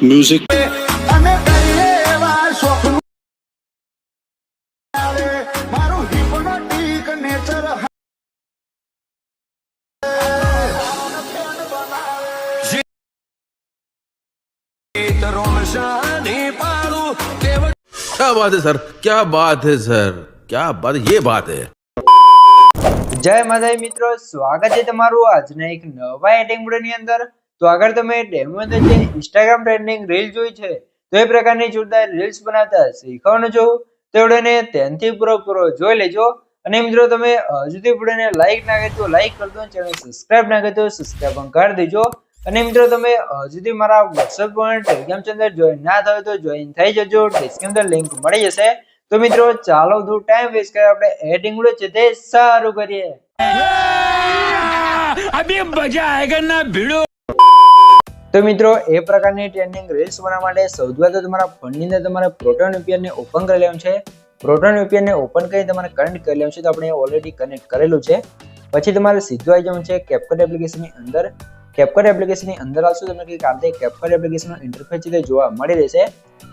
Music क्या बात है सर, क्या बात है सर, क्या बात है, ये बात है। જય માતાજી મિત્રો, સ્વાગત છે તમારું આજના એક નવા એડિટિંગ વિડિયોની અંદર। તો આગળ તમે ડેમો અંદર જે ઇન્સ્ટાગ્રામ ટ્રેન્ડિંગ રીલ જોઈ છે તો એ પ્રકારની જોરદાર રીલ્સ બનાવતા શીખવાનું છો તો વિડિયોને ધ્યાનથી પૂરો જોઈ લેજો। અને મિત્રો તમે હજુ વિડિયોને લાઈક ના કરી તો લાઈક કરી દો, ચેનલ સબસ્ક્રાઇબ ના કરી તો સબસ્ક્રાઇબ પણ કરી દેજો। અને મિત્રો તમે હજુ મારા WhatsApp પર ટેલિગ્રામ ચેનલ જોઈન ના થયો તો જોઈન થઈ જજો, ડિસ્ક્રિપ્શન અંદર લિંક મળી જશે। તો મિત્રો ચાલો થોડું ટાઈમ વેસ્ટ કરે આપણે એડિટિંગ વિડિયો છે તે સારું કરીએ। अभी मजा आएगा ना भिड़ो। તો મિત્રો એ પ્રકારની ટ્રેન્ડિંગ રીલ્સ બનાવવા માટે સૌથી પહેલા તો તમારા ફોનની અંદર તમારે પ્રોટોન VPN ને ઓપન કરી લેવાનું છે। પ્રોટોન VPN ને ઓપન કરી તમારે કનેક્ટ કરી લેવાનું છે, તો આપણે ઓલરેડી કનેક્ટ કરેલું છે। પછી તમારે સીધું આવી જવાનું છે CapCut એપ્લિકેશનની અંદર। CapCut એપ્લિકેશનની અંદર આવશો તમને કંઈક આ રીતે CapCut એપ્લિકેશનનો ઇન્ટરફેસ છે તે જોવા મળી રહેશે।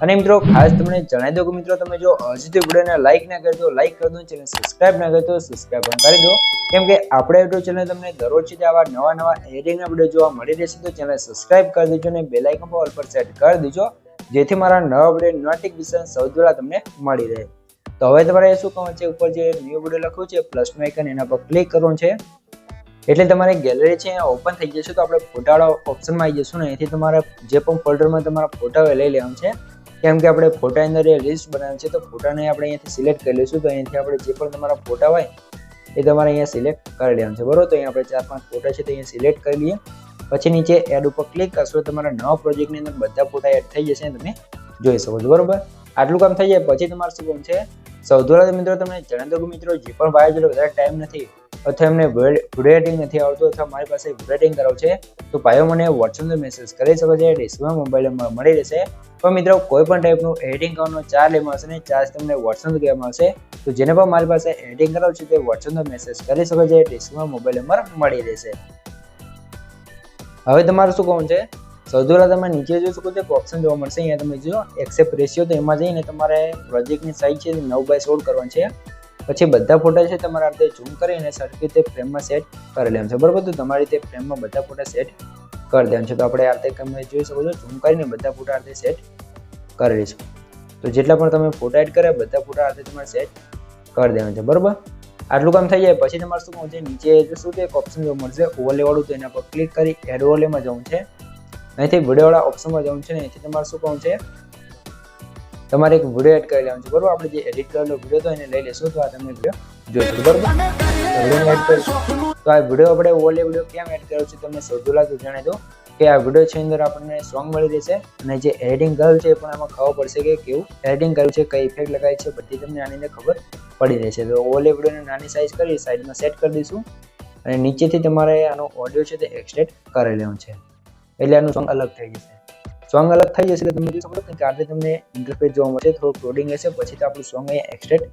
અને મિત્રો ખાસ તમને જણાવી દઉં કે મિત્રો તમે જો હજી તો વિડિયોને લાઈક ના કરી દો લાઈક કરી દો, ચેનલ સબસ્ક્રાઇબ ના કરી દો સબસ્ક્રાઇબ પણ કરી દો, કેમ કે આપણે YouTube ચેનલ તમને દરરોજ છે આવા નવા એડિટિંગના વિડિયો જોવા મળી રહેશે। તો ચેનલ સબસ્ક્રાઇબ કરી દેજો અને બેલ આઇકન પર ઓલ પર સેટ કરી દેજો, જેથી મારા નવા વિડિયો નોટિફિકેશન સૌથી પહેલા તમને મળી રહે। તો હવે તમારે શું કરવાનું છે, ઉપર જે ન્યૂ વિડિયો લખ્યું છે પ્લસનું આઇકન એના પર ક્લિક કરવાનું છે, એટલે તમારી ગેલેરી છે ઓપન થઈ જશે। તો આપણે ફોટાવાળા ઓપ્શનમાં આવી જશું ને અહીંથી તમારે જે પણ ફોલ્ડરમાં તમારા ફોટા લઈ લેવાનું છે, કેમ કે આપણે ફોટા અંદર એ લિસ્ટ બનાવવાની છે। તો ફોટાને આપણે અહીંયાથી સિલેક્ટ કરી લઈશું। તો અહીંયાથી આપણે જે પણ તમારા ફોટા હોય એ તમારે અહીંયા સિલેક્ટ કરી લેવાનું છે, બરોબર। તો અહીંયા આપણે 4-5 ફોટા છે તો અહીંયા સિલેક્ટ કરી લઈએ। પછી નીચે એડ ઉપર ક્લિક કરશો તમારા નવા પ્રોજેક્ટની અંદર બધા ફોટા એડ થઈ જશે, તમે જોઈ શકો છો, બરોબર। આટલું કામ થઈ જાય પછી તમારે શું કામ છે, સૌથી પહેલા મિત્રો તમને જણાવી દઉં કે મિત્રો જે પણ ભાઈ જોડે વધારે ટાઈમ નથી અથવા એમને વિડિયો એડિટિંગ નથી આવડતું અથવા મારી પાસે વિડિયો એડિટિંગ કરાવવું છે તો ભાઈઓ મને WhatsApp પર મેસેજ કરી શકો છો, ડિસ્ક્રિપ્શનમાં મોબાઈલ નંબર મળી રહેશે। તો મિત્રો કોઈ પણ ટાઈપનું એડિટિંગ કરવાનો ચાર્જ મળશે ને ચાર્જ તમને WhatsApp પર કહેવામાં આવશે। તો જેને પણ મારી પાસે એડિટિંગ કરાવવું છે તે WhatsApp પર મેસેજ કરી શકો છો, ડિસ્ક્રિપ્શનમાં મોબાઈલ નંબર મળી રહેશે। હવે તમારે શું કરવાનું છે, સૌથી પહેલા તમે નીચે જોઈ શકો છો એક ઓપ્શન જોવા મળશે, અહીંયા તમે જો એક્સેપ્ટ રેશિયો, તો એમાં જઈને તમારે પ્રોજેક્ટની સાઇઝ છે 9x16 કરવાની છે। પછી બધા ફોટા છે તમારે આ રીતે ઝૂમ કરીને સરખી રીતે ફ્રેમમાં સેટ કરી લેવાનું છે, બરાબર। તો તમારી રીતે ફ્રેમમાં બધા ફોટા સેટ કરી દેવાનું છે। તો આપણે આ રીતે તમે જોઈ શકો છો ઝૂમ કરીને બધા ફોટા આ રીતે સેટ કરી લઈશું। તો જેટલા પણ તમે ફોટા એડ કર્યા બધા ફોટા આ રીતે તમારે સેટ કરી દેવાનું છે, બરાબર। આટલું કામ થઈ જાય પછી તમારે શું કરવું છે, નીચે શું છે એક ઓપ્શન જોવા મળશે ઓવરલે વાળું, તો એના પર ક્લિક કરી એડ ઓવરલેમાં જવું છે। અહીંથી વિડીયો વાળા ઓપ્શનમાં જવું છે ને અહીંથી તમારે શું કરવું છે, તમારે એક વિડીયો એડ કરી લેવાનું છે, બરોબર। આપણે જે એડિટ કરેલો વિડીયો તો એને લઈ લેશું। તો આ તમે વિડીયો જોઈશું, બરોબર। વિડીયોને એડ કરીશું તો આ વિડીયો આપણે ઓવરલે વિડીયો કેમ એડ કર્યો છે તમને સૌથી પહેલા તો જણાવી દઉં કે આ વિડીયો છે અંદર આપણને સોંગ મળી રહેશે અને જે એડિટિંગ કર્યું છે એ પણ એમાં ખબર પડશે કે કેવું એડિટિંગ કર્યું છે, કઈ ઇફેક્ટ લગાવી છે, બધી તમને આની અંદર ખબર પડી રહેશે। તો ઓવરલે વિડીયોને નાની સાઇઝ કરી સાઈડમાં સેટ કરી દઈશું અને નીચેથી તમારે આનો ઓડિયો છે તે એક્સટ્રેક્ટ કરી લેવાનું છે, એટલે આનું સોંગ અલગ થઈ જશે। સોંગ અલગ થઈ જશે એટલે તમે જોઈ શકો છો કે આજે તમને ઇન્ટરફેસ જોવા મળશે, થોડું લોડિંગ હશે પછી તો આપણું સોંગ અહીંયા એક્સટ્રેક્ટ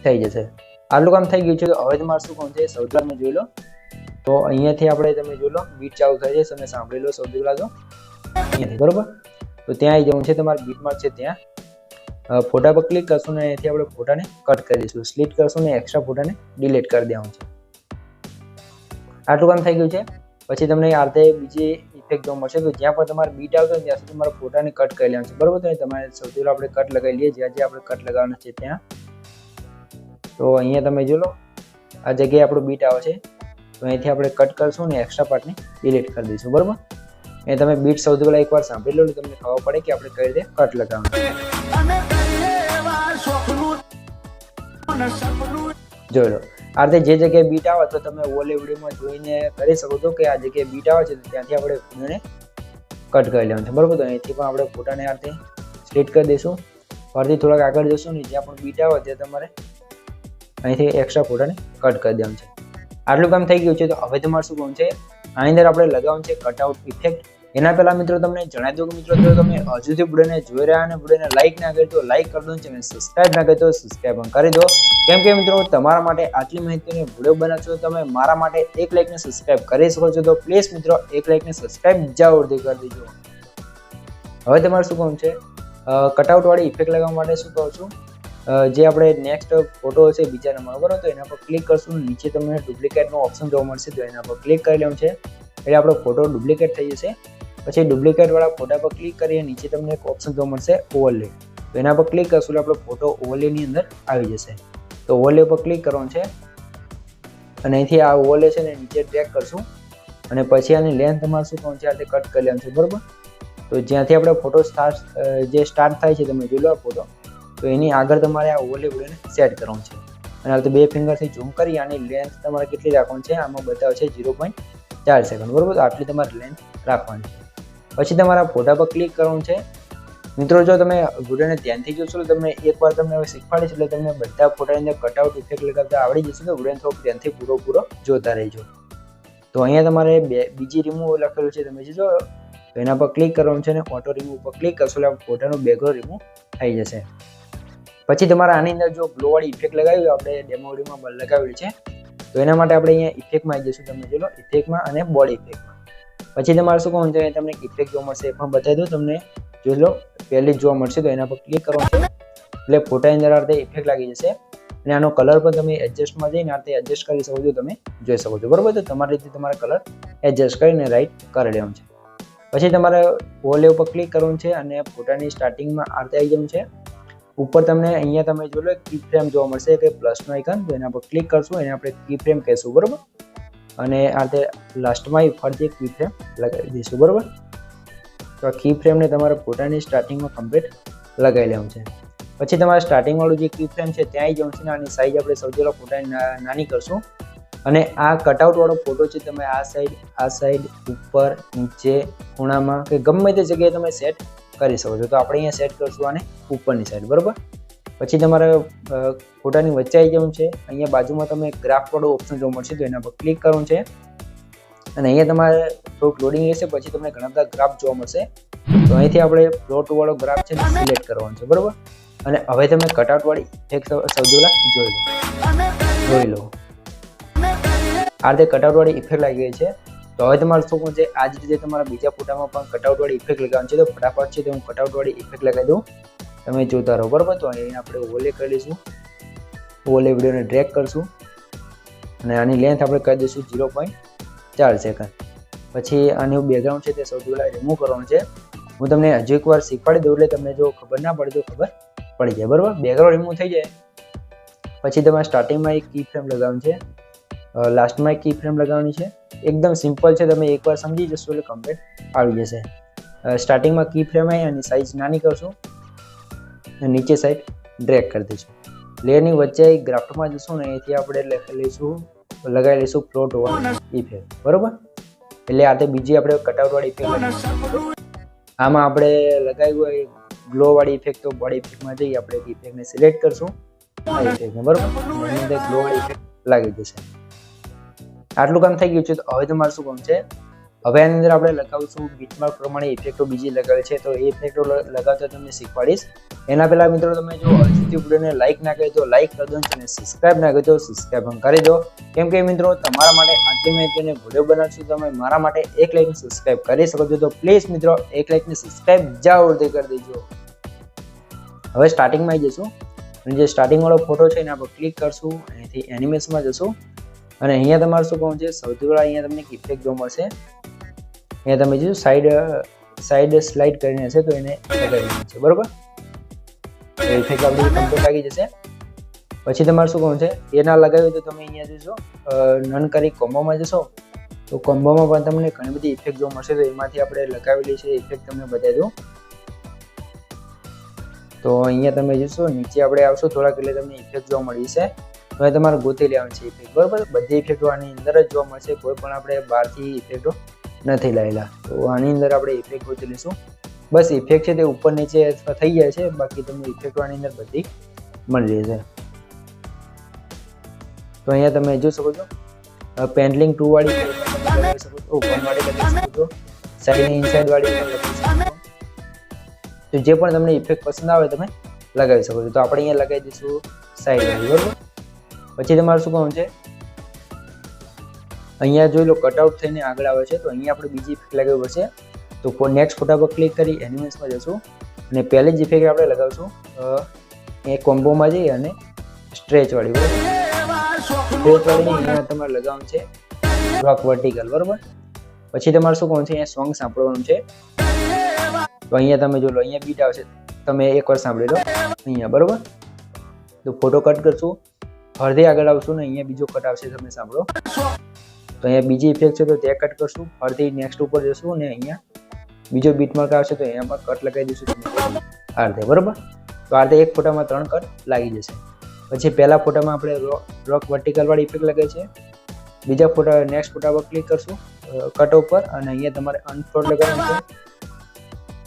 થઈ જશે। આટલું કામ થઈ ગયું છે। તો હવે તમારે શું કામ છે સૌથી પહેલા જોઈ લો, તો અહીંયાથી આપણે તમે જોઈ લો બીટ ચાલુ થઈ જશે, તમે સાંભળી લો સૌથી પહેલા તો અહીંયાથી, બરોબર। તો ત્યાં આવી જવું છે, તમારે બીટ માર્ક છે ત્યાં ફોટા પર ક્લિક કરશું ને અહીંયાથી આપણે ફોટાને કટ કરી દઈશું, સ્પ્લિટ કરશું ને એક્સ્ટ્રા ફોટાને ડિલીટ કરી દેવાનું છે। આટલું કામ થઈ ગયું છે। પછી તમને આ રીતે બીજી ઇફેક્ટ જોવા મળશે, તો જ્યાં પણ તમારે બીટ આવતો હોય ત્યાં સુધી તમારે ફોટાને કટ કરી લેવાનું છે, બરોબર। તો તમારે સૌથી પહેલા આપણે કટ લગાવી લઈએ, જ્યાં આપણે કટ લગાવવાનું છે ત્યાં। તો અહીંયા તમે જોઈ લો આ જગ્યાએ આપણું બીટ આવે છે, તો અહીંથી આપણે કટ કરશું ને એક્સ્ટ્રા પાર્ટને ડિલીટ કરી દઈશું, બરોબર। એ તમે બીટ સૌથી પહેલા એકવાર સાંભળી લો તમને ખબર પડે કે આપણે કઈ રીતે કટ લગાવવાનું જોઈ લો। આ રીતે જે જગ્યાએ બીટ આવે તો તમે ઓલે વિડીયોમાં જોઈને કરી શકો છો કે આ જગ્યાએ બીટ આવે છે તો ત્યાંથી આપણે વિડીયોને કટ કરી લેવાનું છે, બરોબર। તો અહીંથી પણ આપણે ફોટાને આ રીતે સ્પ્લિટ કરી દઈશું, ફરીથી થોડાક આગળ જશું ને જ્યાં પણ બીટ આવે ત્યાં તમારે અહીંથી એક્સ્ટ્રા ફોટાને કટ કરી દેવાનું છે। આટલું કામ થઈ ગયું છે। તો હવે તમારે શું કરવાનું છે, આની અંદર આપણે લગાવવાનું છે કટઆઉટ ઇફેક્ટ। એના પહેલા મિત્રો તમને જણાવી દઉં કે મિત્રો જો તમે હજુ સુધી વિડીયોને જોઈ રહ્યા અને વિડીયોને લાઈક ના કરી તો લાઈક કરી દો, ચેનલ સબસ્ક્રાઇબ ના કરી તો સબસ્ક્રાઇબ પણ કરી દો, કેમ કે મિત્રો તમારા માટે આટલી માહિતીનો વિડીયો બનાવશો તમે મારા માટે એક લાઈક ને સબસ્ક્રાઇબ કરી શકો છો। તો પ્લીઝ મિત્રો એક લાઈક ને સબસ્ક્રાઇબ જરૂરથી કરી દેજો। હવે તમારે શું કરવાનું છે, કટઆઉટ વાળી ઇફેક્ટ લગાવવા માટે શું કહું છું, જે આપણે નેક્સ્ટ ફોટો છે બીજા નંબર બરાબર, તો એના પર ક્લિક કરશું. નીચે તમને ડુપ્લિકેટનો ઓપ્શન જોવા મળશે, તો એના પર ક્લિક કરી લેવાનું છે એટલે આપણો ફોટો ડુપ્લિકેટ થઈ જશે. પછી ડુપ્લિકેટ વાળા ફોટા પર ક્લિક કરીએ, નીચે તમને એક ઓપ્શન જોવા મળશે ઓવરલે, તો એના પર ક્લિક કરશું એટલે આપણો ફોટો ઓવરલેની અંદર આવી જશે. તો ઓવરલે પર ક્લિક કરવાનું છે અને અહીંથી આ ઓવરલે છે ને નીચે ડ્રેગ કરશું અને પછી આની લેન્થ તમારે શું કરવાનું છે, આ રીતે કટ કરી લેવાનું છે બરાબર. તો જ્યાંથી આપણે ફોટો જે સ્ટાર્ટ થાય છે તમે જોઈ લો આ ફોટો, તો એની આગળ તમારે આ ઓવરલે વિડીયોને સેટ કરવાનું છે અને આ રીતે 2 ફિંગરથી ઝૂમ કરી આની લેન્થ તમારે કેટલી રાખવાની છે, આમાં બતાવે છે 0.4 સેકન્ડ બરાબર. તો આટલી તમારે લેન્થ રાખવાની છે. પછી તમારા ફોટા પર ક્લિક કરવાનું છે. મિત્રો જો તમે વિડીયોને ધ્યાનથી જોશો તો તમને એકવાર તમને હવે શીખવાડીશ એટલે તમને બધા ફોટાની અંદર કટઆઉટ ઇફેક્ટ લગાવતા આવડી જશે. તો વિડીયોને થોડુંક ધ્યાનથી પૂરો જોતા રહેજો. તો અહીંયા તમારે બીજી રિમૂવ લખેલું છે, તમે જોજો, તો એના પર ક્લિક કરવાનું છે અને ઓટો રિમૂવ પર ક્લિક કરશો એટલે ફોટાનું બેકગ્રાઉન્ડ રિમૂવ થઈ જશે. પછી તમારે આની અંદર જો ગ્લો વાળી ઇફેક્ટ લગાવી હોય, આપણે ડેમો વિડીયોમાં લગાવેલી છે, તો એના માટે આપણે અહીંયા ઇફેક્ટમાં આવી જઈશું, તમે જોઈ લો ઇફેક્ટમાં અને બોડી ઇફેક્ટમાં. પછી તમારે શું કરવાનું છે, તમને ઇફેક્ટ જોવા મળશે, એ પણ બતાવી દઉં તમને, જોઈ લો પહેલી જ જોવા મળશે. તો એના પર ક્લિક કરવાનું છે એટલે ફોટાની અંદર આ રીતે ઇફેક્ટ લાગી જશે અને આનો કલર પણ તમે એડજસ્ટમાં જઈને આ રીતે એડજસ્ટ કરી શકો છો, તમે જોઈ શકો છો બરાબર. તો તમારી રીતે તમારે કલર એડજસ્ટ કરીને રાઈટ કરી લેવાનું છે. પછી તમારે ઓવરલે ઉપર ક્લિક કરવાનું છે અને ફોટાની સ્ટાર્ટિંગમાં આ રીતે આવી જવાનું છે. ઉપર તમને અહીંયા તમે જોઈ લો કી ફ્રેમ જોવા મળશે કે પ્લસનો આઇકન, તો એના પર ક્લિક કરશું, એને આપણે કી ફ્રેમ કહેશું બરાબર. અને આ રીતે લાસ્ટમાં ફરીથી એક કી ફ્રેમ લગાવી દઈશું બરાબર. તો આ કી ફ્રેમને તમારે ફોટાની સ્ટાર્ટિંગમાં કમ્પ્લીટ લગાવી લેવાનું છે. પછી તમારે સ્ટાર્ટિંગ વાળું જે કી ફ્રેમ છે ત્યાં આવી જવાનું છે ને આની સાઈઝ આપણે સૌથી પહેલાં ફોટાની નાની કરશું અને આ કટઆઉટ વાળો ફોટો છે તમે આ સાઈડ ઉપર નીચે ખૂણામાં કે ગમે તે જગ્યાએ તમે સેટ કરી શકો છો. તો આપણે અહીંયા સેટ કરશું આને ઉપરની સાઈડ બરાબર. પછી તમારે ફોટાની વચ્ચે આવી જવાનું છે. અહીંયા બાજુમાં તમે ગ્રાફ વાળો ઓપ્શન જોવા મળશે, તો એના પર ક્લિક કરવાનું છે અને અહીંયા તમારે થોડુંક લોડિંગ રહેશે. પછી તમને ઘણા બધા ગ્રાફ જોવા મળશે, તો અહીંથી આપણે પ્લોટ વાળો ગ્રાફ છે સિલેક્ટ કરવાનો છે બરાબર. અને હવે તમે કટઆઉટ વાળી એક સૌથી પહેલા જોઈ લો આ રીતે કટઆઉટ વાળી ઇફેક્ટ લાગી ગઈ છે. તો હવે તમારે શું કરવું છે, આ જ રીતે તમારા બીજા ફોટામાં પણ કટઆઉટ વાળી ઇફેક્ટ લગાવવાની છે. તો ફટાફટ છે તો હું કટઆઉટ વાળી ઇફેક્ટ લગાવી દઉં, તમે જોતા રહો બરાબર. તો અહીં આપણે ઓવરલે કરી લઈશું, ઓવરલે વિડીયોને ડ્રેગ કરશું અને આની લેન્થ આપણે કરી દઈશું 0.4 સેકન્ડ. પછી આનું બેકગ્રાઉન્ડ છે તે સૌથી પહેલાં રિમૂવ કરવાનું છે. હું તમને હજુ એકવાર શીખવાડી દઉં એટલે તમને જો ખબર ના પડે તો ખબર પડી જાય બરાબર. બેકગ્રાઉન્ડ રિમૂવ થઈ જાય પછી તમારે સ્ટાર્ટિંગમાં એક કી ફ્રેમ લગાવવાનું છે, લાસ્ટમાં એક કી ફ્રેમ લગાવવાની છે. એકદમ સિમ્પલ છે, તમે એકવાર સમજી જશો એટલે કમ્પ્લીટ આવી જશે. સ્ટાર્ટિંગમાં કી ફ્રેમ આવી અને સાઈઝ નાની કરશું અને નીચે સાઈડ ડ્રેગ કરી દઈશું. લેયરની વચ્ચે ગ્રાફમાં જશું ને એથી આપણે લગાવી લઈશું ફ્લોટ વાળી ઇફેક્ટ બરાબર. એટલે આ બીજી આપણે કટઆઉટ વાળી ઇફેક્ટ આમાં આપણે લગાવી હોય ગ્લો વાળી ઇફેક્ટ, તો બોડી ઇફેક્ટમાં જઈ આપણે ઇફેક્ટને સિલેક્ટ કરશું આ ઇફેક્ટને બરાબર. એની અંદર ગ્લો વાળી ઇફેક્ટ લાગી જશે. આટલું કામ થઈ ગયું છે. તો હવે તમારે શું કામ છે, હવે આની અંદર આપણે લગાવીશું બીટમાર્ક પ્રમાણે ઇફેક્ટો બીજી લગાવે છે, તો એ ઇફેક્ટો લગાવતા તમને શીખવાડીશ. એના પહેલા મિત્રો તમે જો હજુથી વિડીયોને લાઈક ના કરી તો લાઈક કરી દો અને સબસ્ક્રાઇબ ના કરી તો સબસ્ક્રાઇબ પણ કરી દો. કેમ કે મિત્રો તમારા માટે આટલી મહેનતને વિડીયો બનાવશું, તમે મારા માટે એક લાઈક સબસ્ક્રાઇબ કરી શકો છો. તો પ્લીઝ મિત્રો એક લાઈક ને સબસ્ક્રાઇબ જરૂરથી કરી દેજો. હવે સ્ટાર્ટિંગમાં આવી જઈશું અને જે સ્ટાર્ટિંગ વાળો ફોટો છે એને આપણે ક્લિક કરશું, અહીંથી એનિમેશનમાં જશું અને અહીંયા તમારે શું કરવાનું છે, સૌથી પહેલાં અહીંયા તમને એક ઇફેક્ટ જોવા મળશે. અહીંયા તમે જોયું સાઈડ સ્લાઇડ કરીને હશે તો એને લગાવી દેવાનું છે બરાબર. ઇફેક્ટ આપણી કમ્પ્લીટ લાગી જશે. પછી તમારે શું કરવાનું છે, એ ના લગાવ્યું તો તમે અહીંયા જશો નન કરી કોમ્બોમાં જશો, તો કોમ્બોમાં પણ તમને ઘણી બધી ઇફેક્ટ જોવા મળશે. તો એમાંથી આપણે લગાવેલી છે ઇફેક્ટ તમને બતાવી દઉં. તો અહીંયા તમે જોશો નીચે આપણે આવશો થોડાક એટલે તમને ઇફેક્ટ જોવા મળી છે. તો એ તમારે ગોતી લેવાની છે ઇફેક્ટ બરાબર. બધી ઇફેક્ટો આની અંદર જ જોવા મળશે, કોઈ પણ આપણે બહારથી ઇફેક્ટો નથી લાવેલા. તો આની અંદર આપણે ઇફેક્ટ ગોતી લઈશું. બસ ઇફેક્ટ છે તે ઉપર નીચે થઈ જાય છે, બાકી તમને ઇફેક્ટો આની અંદર બધી મળી રહેશે. તો અહીંયા તમે જોઈ શકો છો પેન્ડલિંગ 2 વાળી લગાવી શકો છો, ઓપન વાળી લગાવી શકો છો, સાઈડ ઇનસાઇડ વાળી પણ લગાવી શકો છો. તો જે પણ તમને ઇફેક્ટ પસંદ આવે તમે લગાવી શકો છો. તો આપણે અહીંયા લગાવી દઈશું સાઈડ વાળી બરાબર. પછી તમારે શું કરવાનું છે, અહીંયા જોઈ લો કટઆઉટ થઈને આગળ આવે છે, તો અહીંયા આપણે બીજી ઇફેક્ટ લગાવવી પડશે. તો નેક્સ્ટ ફોટા પર ક્લિક કરી એનિમેશનમાં જશું અને પહેલી જ ઇફેક્ટ આપણે લગાવશું એ કોમ્બોમાં જઈ અને સ્ટ્રેચ વાળી બરાબર સ્ટ્રેચ વાળી અહીંયા તમારે લગાવવાનું છે રોક વર્ટિકલ બરાબર પછી તમારે શું કરવાનું છે અહીંયા સોંગ સાંભળવાનું છે તો અહીંયા તમે જો લો અહીંયા બીટ આવશે તમે એકવાર સાંભળી લો અહીંયા બરાબર તો ફોટો કટ કરશું ફરથી આગળ આવશું ને અહીંયા બીજો કટ આવશે તમે સાંભળો તો અહીંયા બીજી ઇફેક્ટ છે તો તે કટ કરશું ફરથી નેક્સ્ટ ઉપર જશું ને અહીંયા બીજો બીટ માર્ક આવશે તો અહીંયા પર કટ લગાવી દઈશું તમે આ રીતે બરાબર તો આ રીતે એક ફોટામાં 3 કટ લાગી જશે પછી પહેલા ફોટામાં આપણે રોક વર્ટિકલ વાળી ઇફેક્ટ લગાવી છે બીજા ફોટા નેક્સ્ટ ફોટા પર ક્લિક કરશું કટ ઉપર અને અહીંયા તમારે અનફ્લોટ લગાવવાનું છે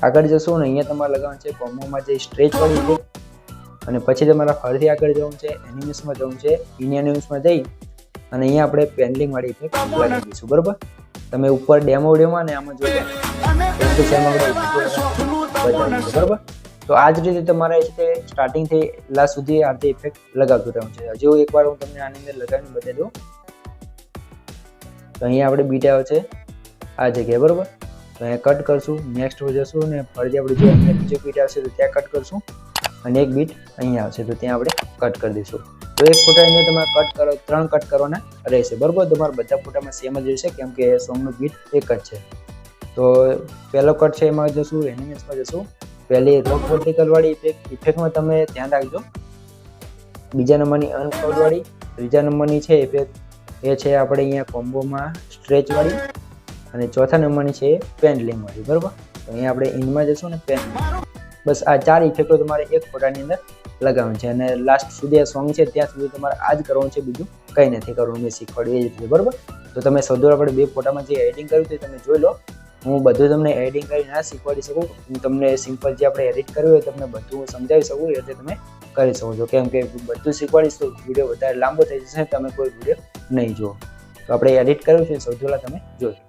આગળ જશું ને અહીંયા તમારે લગાવવાનું છે કોમ્બોમાં જે સ્ટ્રેચ વાળી ઇફેક્ટ અને પછી તમારે ફરીથી આગળ જવું છે એનિમેશનમાં જવું છે એનિમેશનમાં જઈ અને અહીંયા આપણે પેન્ડિંગ વાળી ઇફેક્ટ લગાવી દઈશું બરાબર તમે ઉપર ડેમો વિડીયોમાં ને આમાં જોઈ બરાબર તો આ જ રીતે તમારે છે સ્ટાર્ટિંગથી લાસ્ટ સુધી આ રીતે ઇફેક્ટ લગાવતું રહેવું છે હજુ એકવાર હું તમને આની અંદર લગાવીને બતાવી દઉં તો અહીંયા આપણે બીટ આવે છે આ જગ્યાએ બરાબર તો અહીંયા કટ કરશું નેક્સ્ટ જશું ને ફરીથી આપણે જો અહીંયા બીજો બીટ આવશે તો ત્યાં કટ કરશું અને એક બીટ અહીંયા આવશે તો ત્યાં આપણે કટ કરી દઈશું તો એક ફોટા અહીંયા તમારે કટ કરો 3 કટ કરવાના રહેશે બરાબર તમારા બધા ફોટામાં સેમ જ રહેશે કેમ કે સોંગનું બીટ એક જ છે તો પહેલો કટ છે એમાં જશું એનિમેશનમાં જશું પહેલી રોક વર્ટિકલ વાળી ઇફેક્ટમાં તમે ધ્યાન રાખજો બીજા નંબરની અનફ્લોટ વાળી ત્રીજા નંબરની છે ઇફેક્ટ એ છે આપણે અહીંયા કોમ્બોમાં સ્ટ્રેચ વાળી અને ચોથા નંબરની છે પેન્ડલિંગ વાળી બરાબર તો અહીંયા આપણે ઇનમાં જશું ને પેન બસ આ 4 ઇફેક્ટો તમારે એક ફોટાની અંદર લગાવવાની છે અને લાસ્ટ સુધી આ સોંગ છે ત્યાં સુધી તમારે આ જ કરવાનું છે બીજું કંઈ નથી કરવાનું મેં શીખવાડ્યું એ જ રીતે બરાબર તો તમે સૌથી આપણે 2 ફોટામાં જે એડિટિંગ કર્યું તે તમે જોઈ લો હું બધું તમને એડિટિંગ કરી ના શીખવાડી શકું હું તમને સિમ્પલ જે આપણે એડિટ કર્યું હોય તમને બધું સમજાવી શકું એ રીતે તમે કરી શકો છો કેમ કે બધું શીખવાડીશ તો વિડીયો વધારે લાંબો થઈ જશે તમે કોઈ વિડીયો નહીં જુઓ તો આપણે એડિટ કર્યું છે સૌથી પહેલાં તમે જોજો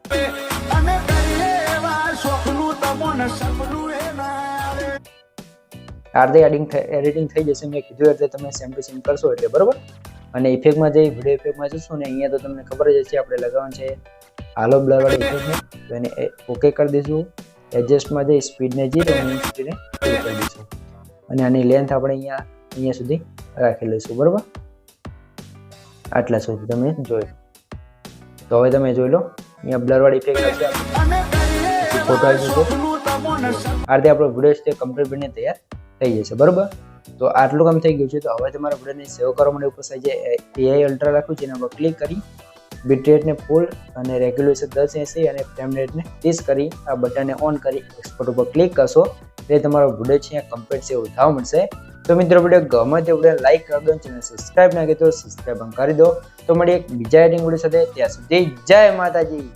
આ રીતે એડિટિંગ થઈ જશે મેં કીધું એટલે તમે સેમ ટુ સેમ કરશો એટલે બરાબર અને ઇફેક્ટમાં જઈ વિડીયો ઇફેક્ટમાં જશું ને અહીંયા તો તમને ખબર જ હશે આપણે લગાવવાનું છે હાલો બ્લર વાળી ઇફેક્ટને તો એને ઓકે કરી દઈશું એડજસ્ટમાં જઈ સ્પીડને જઈ તો સ્પીડને ફૂલ કરી દઈશું અને આની લેન્થ આપણે અહીંયા સુધી રાખી લઈશું બરાબર આટલા સુધી તમે જોઈ તો હવે તમે જોઈ લો અહીંયા બ્લર વાળી ઇફેક્ટ હશે ફોટો આવી જશે આ રીતે આપણો વિડીયો છે કમ્પ્લીટ બનીને તૈયાર થઈ જશે બરાબર તો આટલું કામ થઈ ગયું છે તો હવે તમારા વિડીયોને સેવ કરવા માટે ઉપર સાઈઝ AI અલ્ટ્રા રાખ્યું છે એના પર ક્લિક કરી બીટ રેટને ફૂલ અને રેગ્યુલેશન 1080 અને ફ્રેમ રેટને 30 કરી આ બટનને ઓન કરી એક્સપોર્ટ ઉપર ક્લિક કરશો એટલે તમારો વિડીયો છે કમ્પ્લીટ સેવ થવા મળશે તો મિત્રો વિડીયો ગમે તે વિડીયો લાઈક કરી દો ચેનલ સબસ્ક્રાઇબ ના કરી તો સબસ્ક્રાઇબ કરી દો તો મળીએ એક બીજા એડિટિંગ વિડીયો સાથે ત્યાં સુધી જય માતાજી.